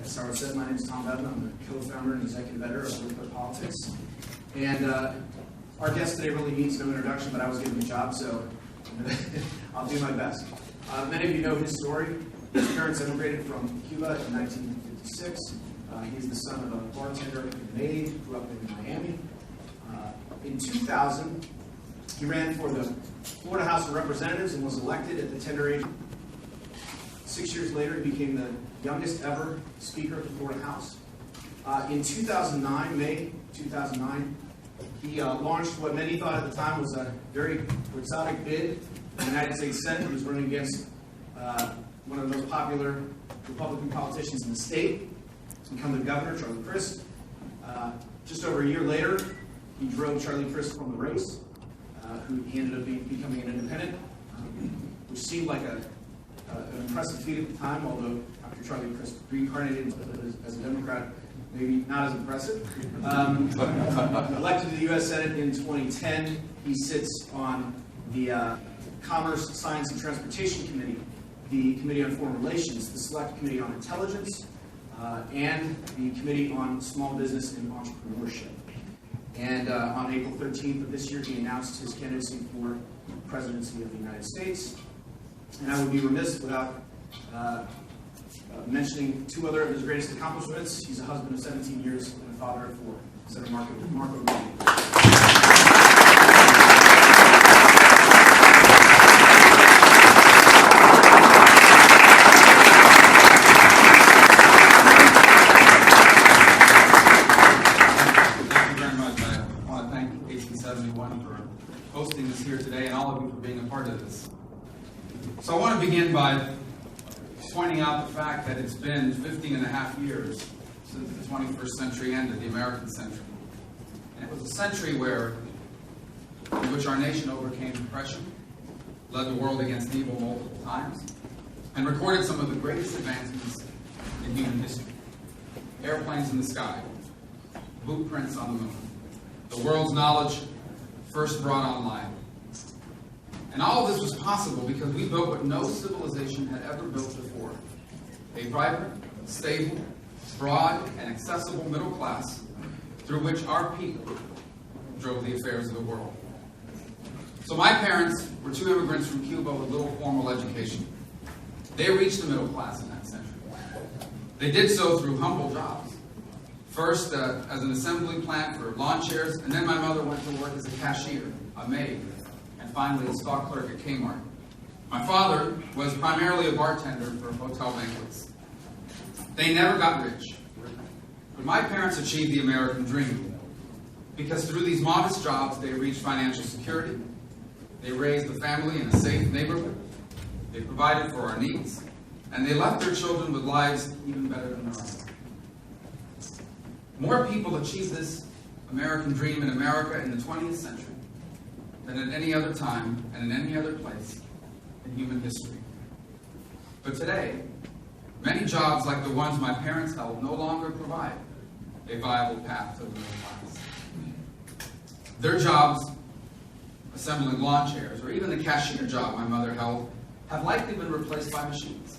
as Sarah said, my name is Tom Bevan. I'm the co-founder and executive editor of Liquid Politics. And our guest today really needs no introduction, but I was given the job, so I'll do my best. Many of you know his story. His parents immigrated from Cuba in 1956. He's the son of a bartender and maid, grew up in Miami. In 2000, he ran for the Florida House of Representatives and was elected at the tender age. 6 years later, he became the youngest ever Speaker of the Florida House. In 2009, May 2009, he launched what many thought at the time was a very quixotic bid in the United States Senate. He was running against one of the most popular Republican politicians in the state to become the governor, Charlie Crist. Just over a year later, he drove Charlie Crist from the race, who he ended up becoming an independent, which seemed like an impressive feat at the time, although after Charlie Crist reincarnated as a Democrat, maybe not as impressive. Elected to the U.S. Senate in 2010, he sits on the Commerce, Science, and Transportation Committee, the Committee on Foreign Relations, the Select Committee on Intelligence, and the Committee on Small Business and Entrepreneurship. And on April 13th of this year, he announced his candidacy for presidency of the United States. And I would be remiss without mentioning two other of his greatest accomplishments. He's a husband of 17 years and a father of 4. Senator Marco Rubio. Hosting this here today, and all of you for being a part of this. So I want to begin by pointing out the fact that it's been 15 and a half years since the 21st century ended, the American century. And it was a century in which our nation overcame depression, led the world against evil multiple times, and recorded some of the greatest advancements in human history. Airplanes in the sky, boot prints on the moon, the world's knowledge first brought online. And all of this was possible because we built what no civilization had ever built before. A vibrant, stable, broad, and accessible middle class through which our people drove the affairs of the world. So my parents were two immigrants from Cuba with little formal education. They reached the middle class in that century. They did so through humble jobs. First, as an assembly plant for lawn chairs, and then my mother went to work as a cashier, a maid, and finally a stock clerk at Kmart. My father was primarily a bartender for hotel banquets. They never got rich, but my parents achieved the American dream because through these modest jobs they reached financial security, they raised a family in a safe neighborhood, they provided for our needs, and they left their children with lives even better than their own. More people achieved this American dream in America in the 20th century than at any other time and in any other place in human history. But today, many jobs like the ones my parents held no longer provide a viable path to the middle class. Their jobs, assembling lawn chairs, or even the cashier job my mother held, have likely been replaced by machines.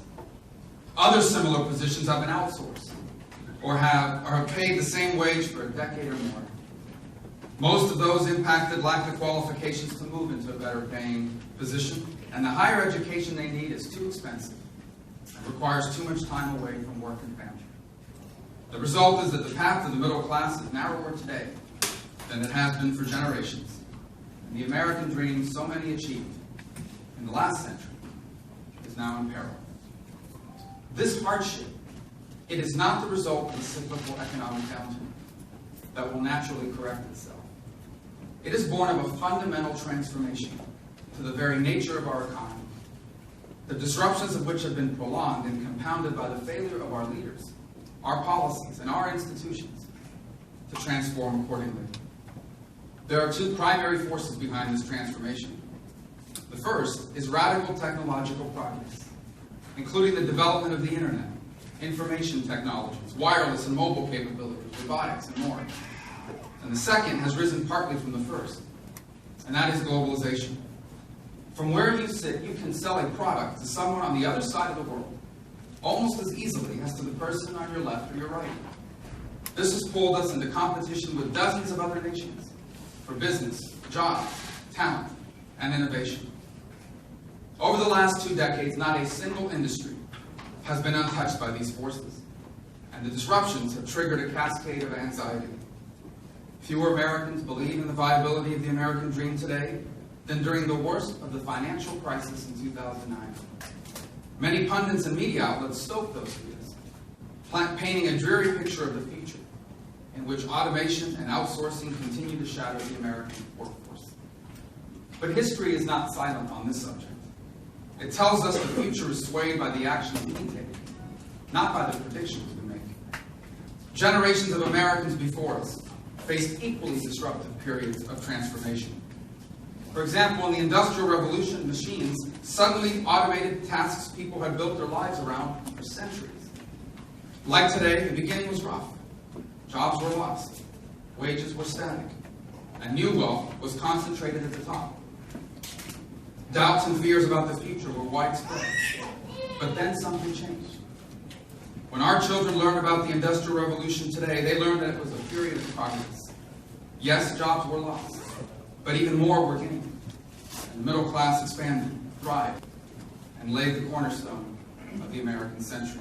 Other similar positions have been outsourced, or have paid the same wage for a decade or more. Most of those impacted lack the qualifications to move into a better paying position, and the higher education they need is too expensive and requires too much time away from work and family. The result is that the path to the middle class is narrower today than it has been for generations, and the American dream so many achieved in the last century is now in peril. This hardship, it is not the result of a cyclical economic downturn that will naturally correct itself. It is born of a fundamental transformation to the very nature of our economy, the disruptions of which have been prolonged and compounded by the failure of our leaders, our policies, and our institutions to transform accordingly. There are two primary forces behind this transformation. The first is radical technological progress, including the development of the internet, information technologies, wireless and mobile capabilities, robotics, and more. And the second has risen partly from the first, and that is globalization. From where you sit, you can sell a product to someone on the other side of the world almost as easily as to the person on your left or your right. This has pulled us into competition with dozens of other nations for business, jobs, talent, and innovation. Over the last 2 decades, not a single industry has been untouched by these forces, and the disruptions have triggered a cascade of anxiety. Fewer Americans believe in the viability of the American dream today than during the worst of the financial crisis in 2009. Many pundits and media outlets stoke those fears, painting a dreary picture of the future in which automation and outsourcing continue to shadow the American workforce. But history is not silent on this subject. It tells us the future is swayed by the actions we take, not by the predictions we make. Generations of Americans before us faced equally disruptive periods of transformation. For example, in the Industrial Revolution, machines suddenly automated tasks people had built their lives around for centuries. Like today, the beginning was rough. Jobs were lost, wages were static, and new wealth was concentrated at the top. Doubts and fears about the future were widespread, but then something changed. When our children learn about the Industrial Revolution today, they learn that it was a period of progress. Yes, jobs were lost, but even more were gained. And the middle class expanded, thrived, and laid the cornerstone of the American century.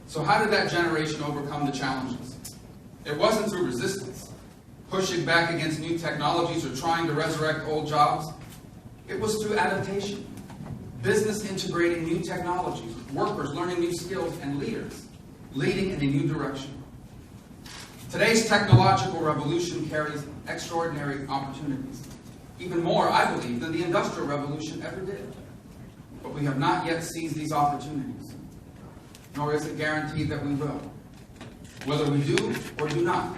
So how did that generation overcome the challenges? It wasn't through resistance, pushing back against new technologies or trying to resurrect old jobs. It was through adaptation, business integrating new technologies, workers learning new skills, and leaders leading in a new direction. Today's technological revolution carries extraordinary opportunities, even more, I believe, than the Industrial Revolution ever did. But we have not yet seized these opportunities, nor is it guaranteed that we will. Whether we do or do not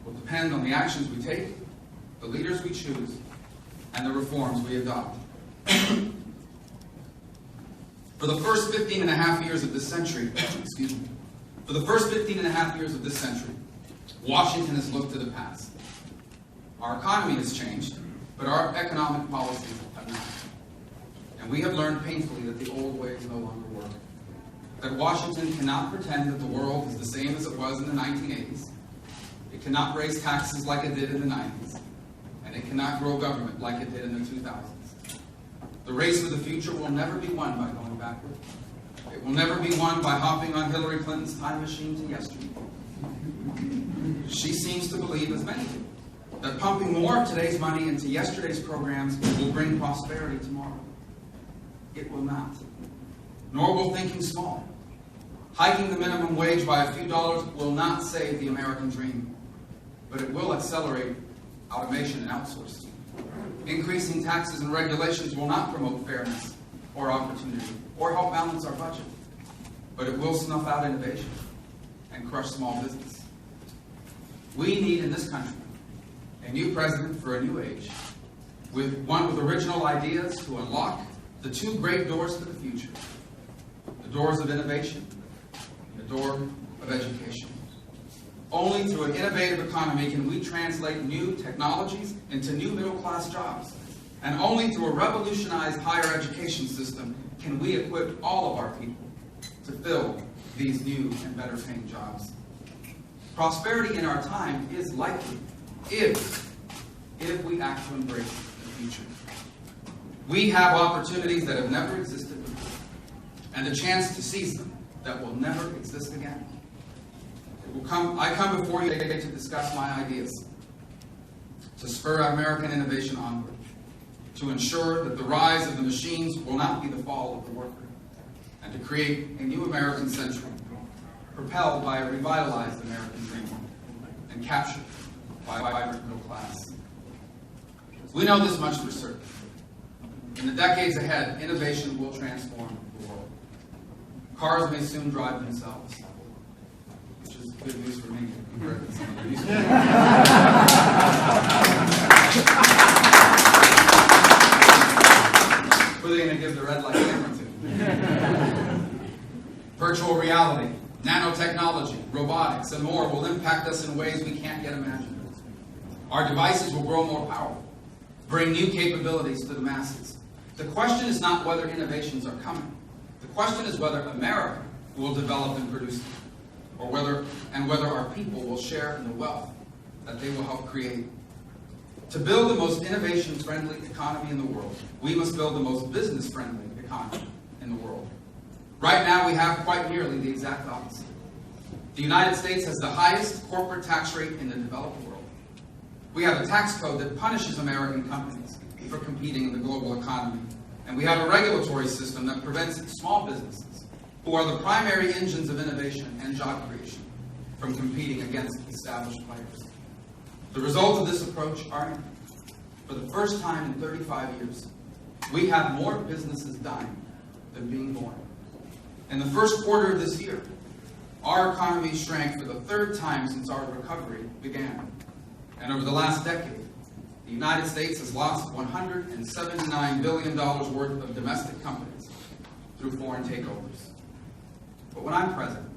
will depend on the actions we take, the leaders we choose, and the reforms we adopt. For the first 15 and a half years of this century, Washington has looked to the past. Our economy has changed, but our economic policies have not. And we have learned painfully that the old ways no longer work. That Washington cannot pretend that the world is the same as it was in the 1980s. It cannot raise taxes like it did in the 90s. And it cannot grow government like it did in the 2000s. The race for the future will never be won by going backward. It will never be won by hopping on Hillary Clinton's time machine to yesterday. She seems to believe, as many do, that pumping more of today's money into yesterday's programs will bring prosperity tomorrow. It will not. Nor will thinking small. Hiking the minimum wage by a few dollars will not save the American dream, but it will accelerate automation and outsourcing. Increasing taxes and regulations will not promote fairness or opportunity or help balance our budget, but it will snuff out innovation and crush small business. We need in this country a new president for a new age, one with original ideas to unlock the 2 great doors to the future, the doors of innovation and the door of education. Only through an innovative economy can we translate new technologies into new middle-class jobs. And only through a revolutionized higher education system can we equip all of our people to fill these new and better-paying jobs. Prosperity in our time is likely if we act to embrace the future. We have opportunities that have never existed before, and a chance to seize them that will never exist again. I come before you today to discuss my ideas, to spur American innovation onward, to ensure that the rise of the machines will not be the fall of the worker, and to create a new American century, propelled by a revitalized American dream, and captured by a vibrant middle class. We know this much for certain. In the decades ahead, innovation will transform the world. Cars may soon drive themselves, which is good news for me compared to some of the news. Who are they going to give the red light camera to? Virtual reality, nanotechnology, robotics, and more will impact us in ways we can't yet imagine. Our devices will grow more powerful, bring new capabilities to the masses. The question is not whether innovations are coming. The question is whether America will develop and produce them, or whether our people will share in the wealth that they will help create. To build the most innovation-friendly economy in the world, we must build the most business-friendly economy in the world. Right now, we have quite nearly the exact opposite. The United States has the highest corporate tax rate in the developed world. We have a tax code that punishes American companies for competing in the global economy. And we have a regulatory system that prevents small businesses, who are the primary engines of innovation and job creation, from competing against established players. The results of this approach are, for the first time in 35 years, we have more businesses dying than being born. In the first quarter of this year, our economy shrank for the third time since our recovery began. And over the last decade, the United States has lost $179 billion worth of domestic companies through foreign takeovers. But when I'm president,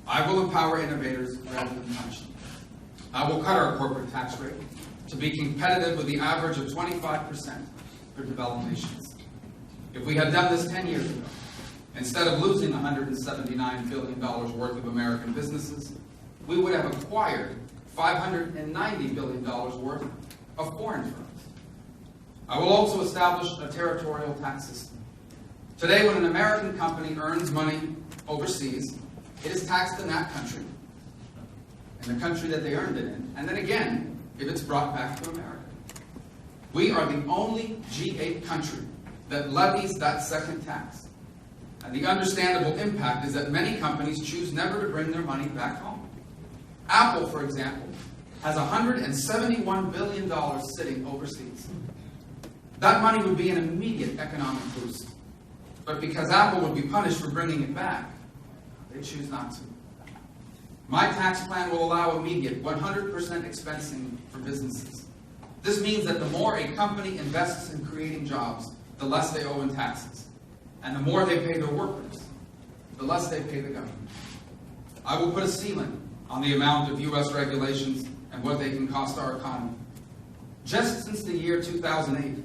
I will empower innovators rather than punish them. I will cut our corporate tax rate to be competitive with the average of 25% for developed nations. If we had done this 10 years ago, instead of losing $179 billion worth of American businesses, we would have acquired $590 billion worth of foreign firms. I will also establish a territorial tax system. Today, when an American company earns money overseas, it is taxed in that country, in the country that they earned it in, and then again, if it's brought back to America. We are the only G8 country that levies that second tax. And the understandable impact is that many companies choose never to bring their money back home. Apple, for example, has $171 billion sitting overseas. That money would be an immediate economic boost. But because Apple would be punished for bringing it back, they choose not to. My tax plan will allow immediate 100% expensing for businesses. This means that the more a company invests in creating jobs, the less they owe in taxes. And the more they pay their workers, the less they pay the government. I will put a ceiling on the amount of U.S. regulations and what they can cost our economy. Just since the year 2008,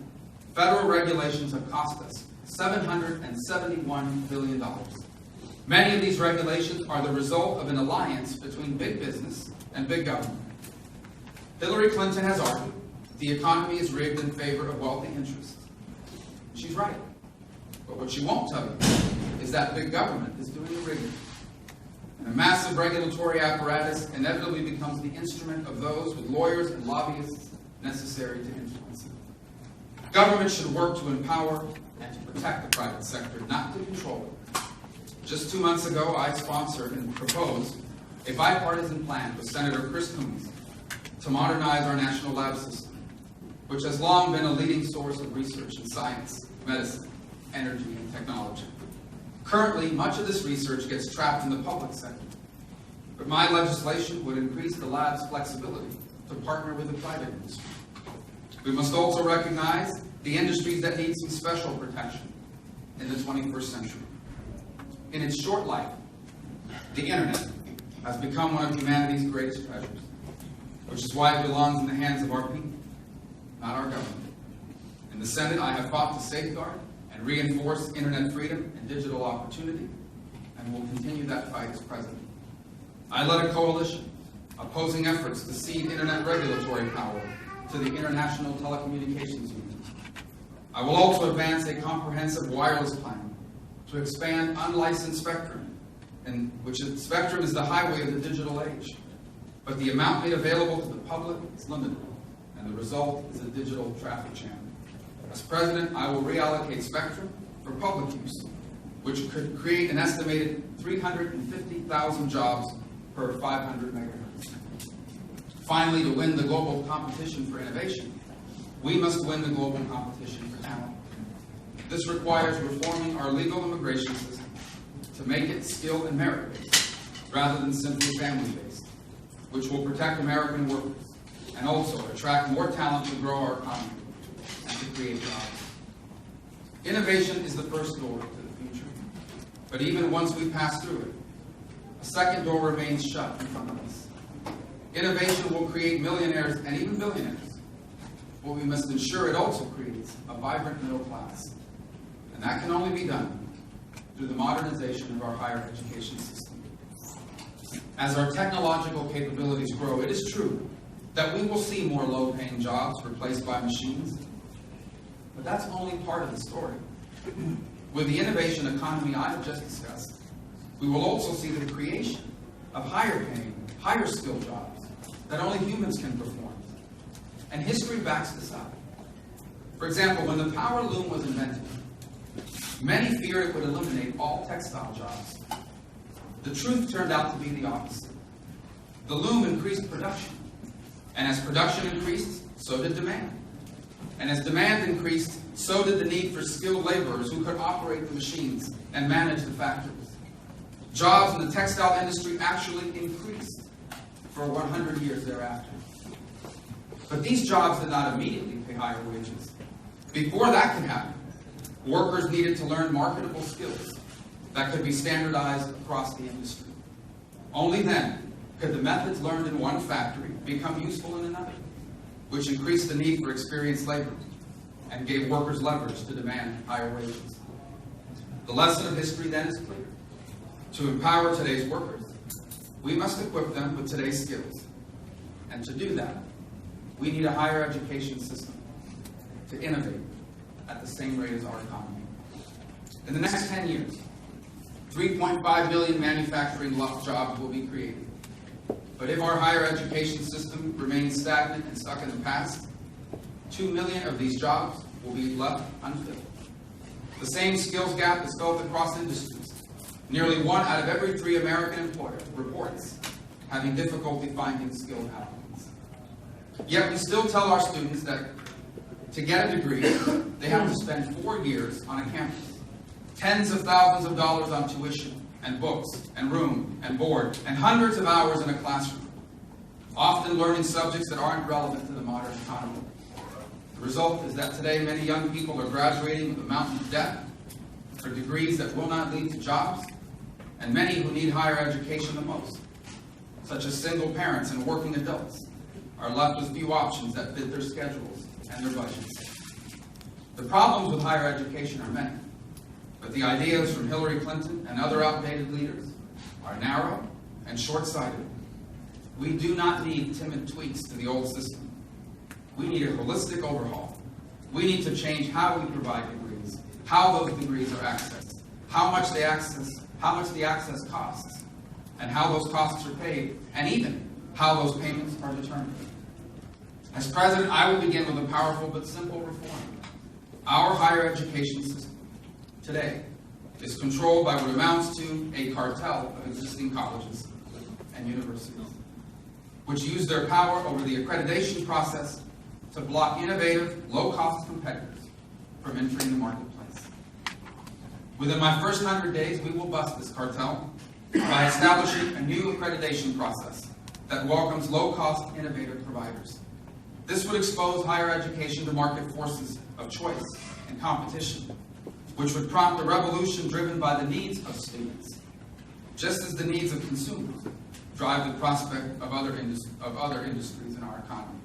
federal regulations have cost us $771 billion. Many of these regulations are the result of an alliance between big business and big government. Hillary Clinton has argued the economy is rigged in favor of wealthy interests. She's right. But what she won't tell you is that big government is doing the rigging. And a massive regulatory apparatus inevitably becomes the instrument of those with lawyers and lobbyists necessary to influence it. Government should work to empower and to protect the private sector, not to control it. Just 2 months ago, I sponsored and proposed a bipartisan plan with Senator Chris Coons to modernize our national lab system, which has long been a leading source of research in science, medicine, energy, and technology. Currently, much of this research gets trapped in the public sector, but my legislation would increase the lab's flexibility to partner with the private industry. We must also recognize the industries that need some special protection in the 21st century. In its short life, the internet has become one of humanity's greatest treasures, which is why it belongs in the hands of our people, not our government. In the Senate, I have fought to safeguard and reinforce internet freedom and digital opportunity, and will continue that fight as president. I led a coalition opposing efforts to cede internet regulatory power to the International Telecommunications Union. I will also advance a comprehensive wireless plan to expand unlicensed spectrum, spectrum is the highway of the digital age. But the amount made available to the public is limited, and the result is a digital traffic jam. As president, I will reallocate spectrum for public use, which could create an estimated 350,000 jobs per 500 megahertz. Finally, to win the global competition for innovation, we must win the global competition for talent. This requires reforming our legal immigration system to make it skill and merit-based rather than simply family-based, which will protect American workers and also attract more talent to grow our economy and to create jobs. Innovation is the first door to the future, but even once we pass through it, a second door remains shut in front of us. Innovation will create millionaires and even billionaires, but we must ensure it also creates a vibrant middle class. And that can only be done through through the modernization of our higher education system. As our technological capabilities grow, it is true that we will see more low-paying jobs replaced by machines, but that's only part of the story. With the innovation economy I have just discussed, we will also see the creation of higher-paying, higher-skilled jobs that only humans can perform. And history backs this up. For example, when the power loom was invented, many feared it would eliminate all textile jobs. The truth turned out to be the opposite. The loom increased production, and as production increased, so did demand. And as demand increased, so did the need for skilled laborers who could operate the machines and manage the factories. Jobs in the textile industry actually increased for 100 years thereafter. But these jobs did not immediately pay higher wages. Before that could happen, workers needed to learn marketable skills that could be standardized across the industry. Only then could the methods learned in one factory become useful in another, which increased the need for experienced labor and gave workers leverage to demand higher wages. The lesson of history then is clear. To empower today's workers, we must equip them with today's skills. And to do that, we need a higher education system to innovate at the same rate as our economy. In the next 10 years, 3.5 million manufacturing jobs will be created. But if our higher education system remains stagnant and stuck in the past, 2 million of these jobs will be left unfilled. The same skills gap is felt across industries. Nearly 1 out of every 3 American employers reports having difficulty finding skilled applicants. Yet we still tell our students that to get a degree, they have to spend 4 years on a campus, tens of thousands of dollars on tuition and books and room and board, and hundreds of hours in a classroom, often learning subjects that aren't relevant to the modern economy. The result is that today many young people are graduating with a mountain of debt for degrees that will not lead to jobs, and many who need higher education the most, such as single parents and working adults, are left with few options that fit their schedules and their budgets. The problems with higher education are many, but the ideas from Hillary Clinton and other outdated leaders are narrow and short-sighted. We do not need timid tweaks to the old system. We need a holistic overhaul. We need to change how we provide degrees, how those degrees are accessed, how much the access costs, and how those costs are paid, and even how those payments are determined. As president, I will begin with a powerful but simple reform. Our higher education system today is controlled by what amounts to a cartel of existing colleges and universities, which use their power over the accreditation process to block innovative, low-cost competitors from entering the marketplace. Within my first 100 days, we will bust this cartel by establishing a new accreditation process that welcomes low-cost, innovative providers. This would expose higher education to market forces of choice and competition, which would prompt a revolution driven by the needs of students, just as the needs of consumers drive the prospect of other industries in our economy.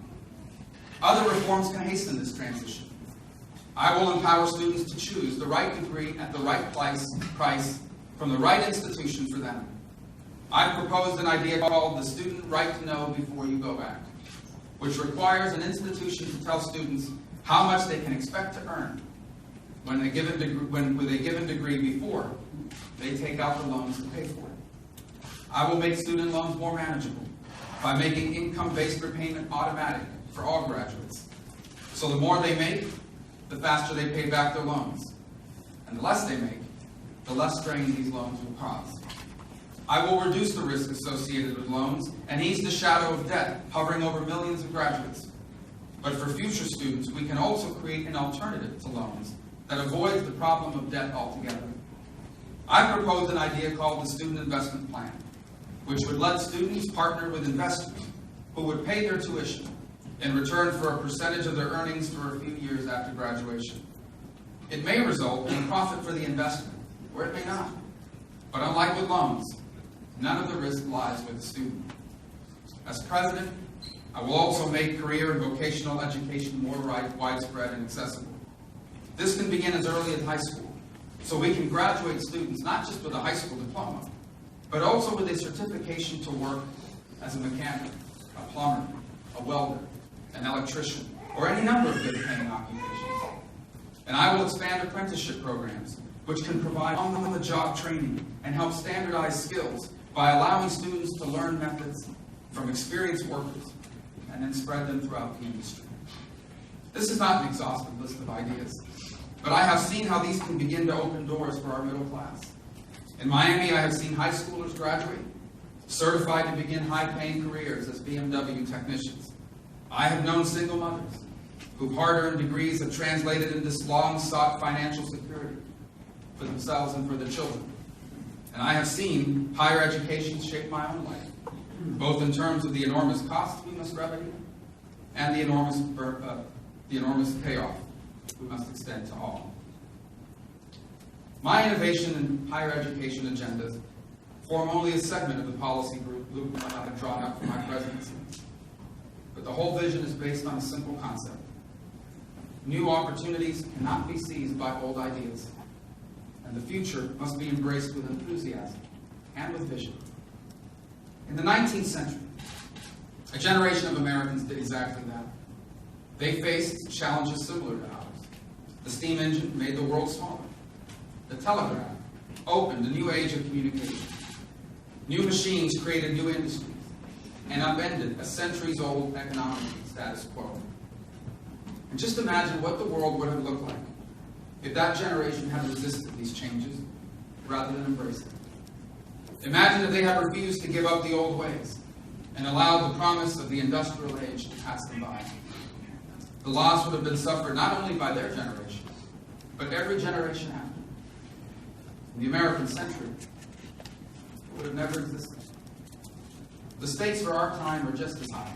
Other reforms can hasten this transition. I will empower students to choose the right degree at the right price from the right institution for them. I proposed an idea called the Student Right to Know Before You Go Act, which requires an institution to tell students how much they can expect to earn with a given degree before they take out the loans to pay for it. I will make student loans more manageable by making income-based repayment automatic for all graduates. So the more they make, the faster they pay back their loans. And the less they make, the less strain these loans will cause. I will reduce the risk associated with loans and ease the shadow of debt hovering over millions of graduates. But for future students, we can also create an alternative to loans that avoids the problem of debt altogether. I proposed an idea called the Student Investment Plan, which would let students partner with investors who would pay their tuition in return for a percentage of their earnings for a few years after graduation. It may result in profit for the investor, or it may not. But unlike with loans, none of the risk lies with the student. As president, I will also make career and vocational education more widespread and accessible. This can begin as early as high school, so we can graduate students not just with a high school diploma, but also with a certification to work as a mechanic, a plumber, a welder, an electrician, or any number of good-paying occupations. And I will expand apprenticeship programs, which can provide on-the-job training and help standardize skills by allowing students to learn methods from experienced workers and then spread them throughout the industry. This is not an exhaustive list of ideas, but I have seen how these can begin to open doors for our middle class. In Miami, I have seen high schoolers graduate, certified to begin high-paying careers as BMW technicians. I have known single mothers whose hard-earned degrees have translated into long-sought financial security for themselves and for their children. And I have seen higher education shape my own life, both in terms of the enormous costs we must remedy and the enormous payoff we must extend to all. My innovation and higher education agendas form only a segment of the policy blueprint I have drawn up for my presidency. But the whole vision is based on a simple concept. New opportunities cannot be seized by old ideas, and the future must be embraced with enthusiasm and with vision. In the 19th century, a generation of Americans did exactly that. They faced challenges similar to ours. The steam engine made the world smaller. The telegraph opened a new age of communication. New machines created new industries and upended a centuries-old economic status quo. And just imagine what the world would have looked like if that generation had resisted these changes rather than embraced them. Imagine if they had refused to give up the old ways and allowed the promise of the industrial age to pass them by. The loss would have been suffered not only by their generation, but every generation after. In the American century, it would have never existed. The stakes for our time are just as high.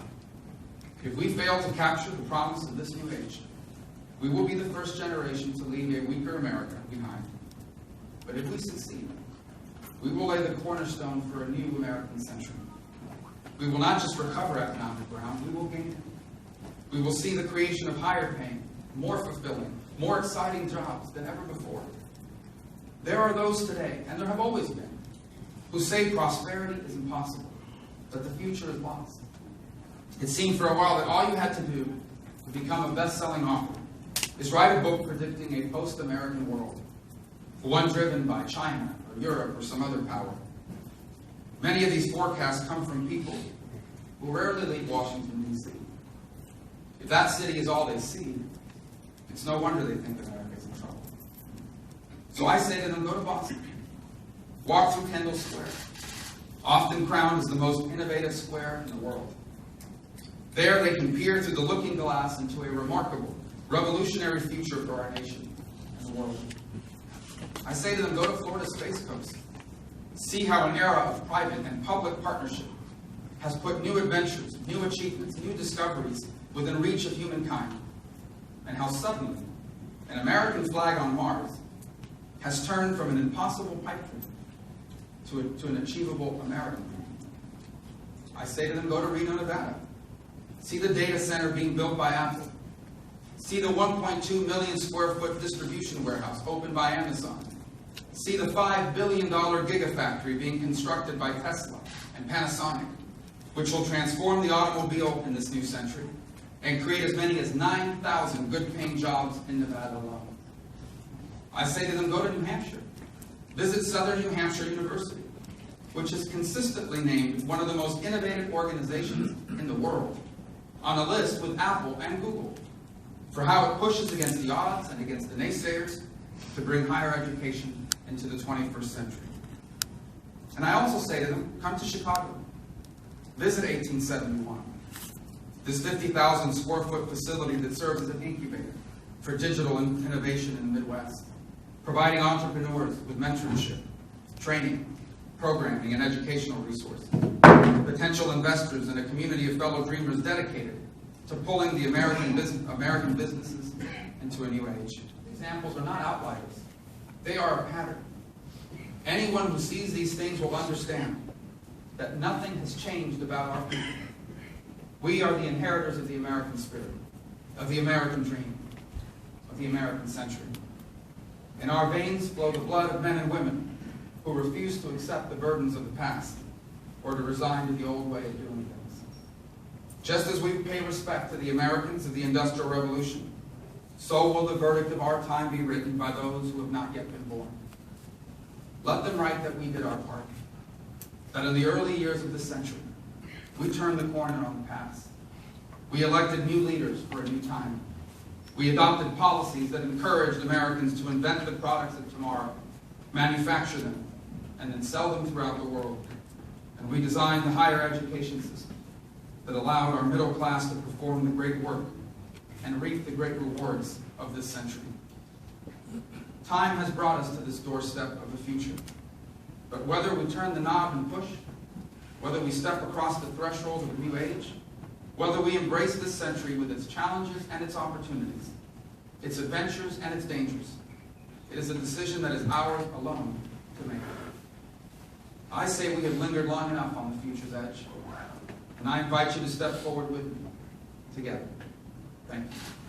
If we fail to capture the promise of this new age, we will be the first generation to leave a weaker America behind. But if we succeed, we will lay the cornerstone for a new American century. We will not just recover economic ground, we will gain it. We will see the creation of higher paying, more fulfilling, more exciting jobs than ever before. There are those today, and there have always been, who say prosperity is impossible, that the future is lost. It seemed for a while that all you had to do to become a best-selling author is write a book predicting a post-American world, one driven by China or Europe or some other power. Many of these forecasts come from people who rarely leave Washington, D.C. If that city is all they see, it's no wonder they think America is in trouble. So I say to them, go to Boston. Walk through Kendall Square, often crowned as the most innovative square in the world. There they can peer through the looking glass into a remarkable, revolutionary future for our nation and the world. I say to them, go to Florida Space Coast. See how an era of private and public partnership has put new adventures, new achievements, new discoveries within reach of humankind. And how suddenly an American flag on Mars has turned from an impossible pipe dream to an achievable American dream. I say to them, go to Reno, Nevada. See the data center being built by Apple. See the 1.2 million square foot distribution warehouse opened by Amazon. See the $5 billion gigafactory being constructed by Tesla and Panasonic, which will transform the automobile in this new century and create as many as 9,000 good-paying jobs in Nevada alone. I say to them, go to New Hampshire. Visit Southern New Hampshire University, which is consistently named one of the most innovative organizations in the world, on a list with Apple and Google, for how it pushes against the odds and against the naysayers to bring higher education into the 21st century. And I also say to them, come to Chicago. Visit 1871, this 50,000 square foot facility that serves as an incubator for digital innovation in the Midwest, providing entrepreneurs with mentorship, training, programming, and educational resources, potential investors, and a community of fellow dreamers dedicated to pulling the American businesses into a new age. Examples are not outliers. They are a pattern. Anyone who sees these things will understand that nothing has changed about our people. We are the inheritors of the American spirit, of the American dream, of the American century. In our veins flow the blood of men and women who refuse to accept the burdens of the past or to resign to the old way of doing things. Just as we pay respect to the Americans of the Industrial Revolution, so will the verdict of our time be written by those who have not yet been born. Let them write that we did our part, that in the early years of this century, we turned the corner on the past. We elected new leaders for a new time. We adopted policies that encouraged Americans to invent the products of tomorrow, manufacture them, and then sell them throughout the world. And we designed the higher education system that allowed our middle class to perform the great work and reap the great rewards of this century. Time has brought us to this doorstep of the future. But whether we turn the knob and push, whether we step across the threshold of a new age, whether we embrace this century with its challenges and its opportunities, its adventures and its dangers, it is a decision that is ours alone to make. I say we have lingered long enough on the future's edge, and I invite you to step forward with me together. Thank you.